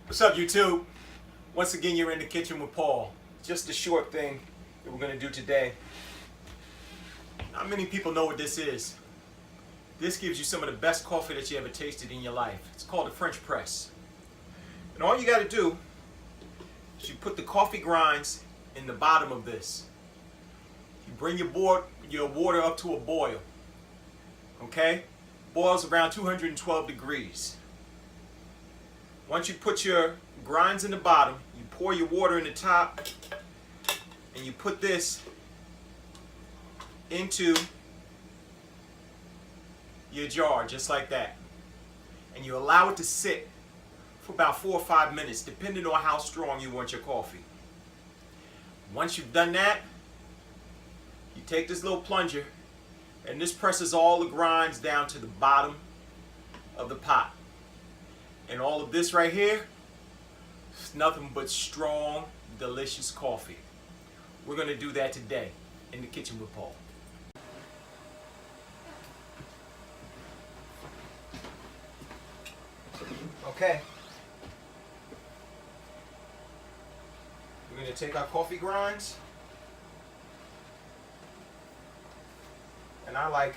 What's up, YouTube? Once again, you're in the kitchen with Paul. Just a short thing that we're going to do today. Not many people know what this is. This gives you some of the best coffee that you ever tasted in your life. It's called a French press. And all you got to do is you put the coffee grinds in the bottom of this. You bring your water up to a boil. Okay? Boils around 212 degrees. Once you put your grinds in the bottom, you pour your water in the top, and you put this into your jar, just like that. And you allow it to sit for about 4 or 5 minutes, depending on how strong you want your coffee. Once you've done that, you take this little plunger, and this presses all the grinds down to the bottom of the pot. And all of this right here is nothing but strong, delicious coffee. We're going to do that today in the kitchen with Paul. Okay. We're going to take our coffee grinds. And I like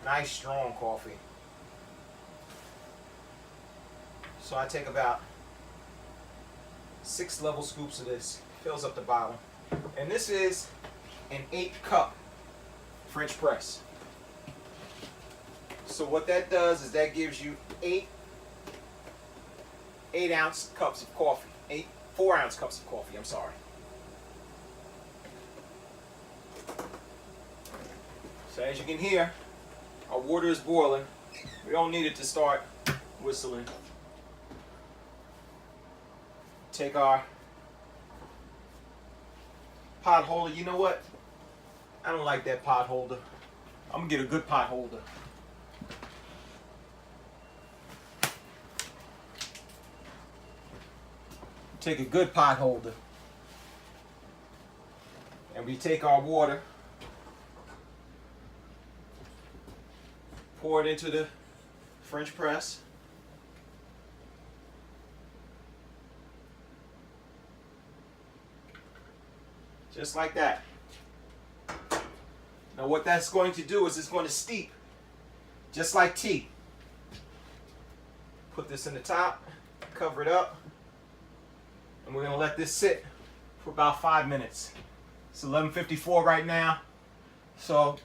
nice, strong coffee. So I take about 6 level scoops of this, fills up the bottom. And this is an 8-cup French press. So what that does is that gives you 8-ounce cups of coffee. 4-ounce cups of coffee, I'm sorry. So as you can hear, our water is boiling. We don't need it to start whistling. Take our pot holder. You know what? I don't like that pot holder. I'm gonna get a good pot holder. Take a good pot holder. And we take our water, pour it into the French press. Just like that. Now what that's going to do is it's going to steep, just like tea. Put this in the top, cover it up, and we're going to let this sit for about 5 minutes. It's 11:54 right now, so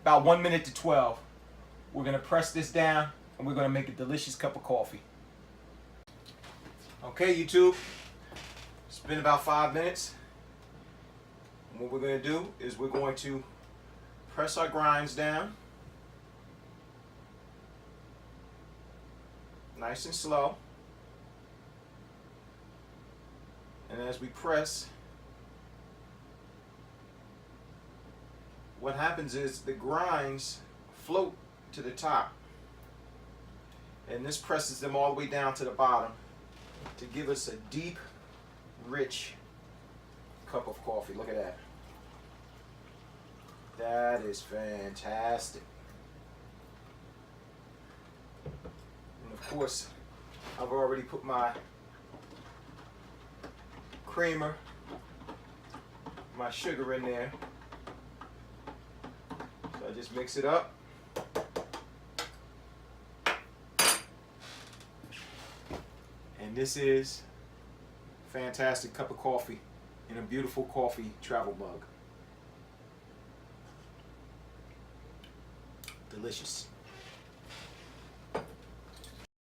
about 1 minute to 12. We're going to press this down, and we're going to make a delicious cup of coffee. Okay, YouTube, it's been about 5 minutes. What we're going to do is we're going to press our grinds down, nice and slow. And as we press, what happens is the grinds float to the top. And this presses them all the way down to the bottom to give us a deep, rich cup of coffee. Look at that. That is fantastic. And of course, I've already put my creamer, my sugar in there. So I just mix it up. And this is a fantastic cup of coffee in a beautiful coffee travel mug. Delicious.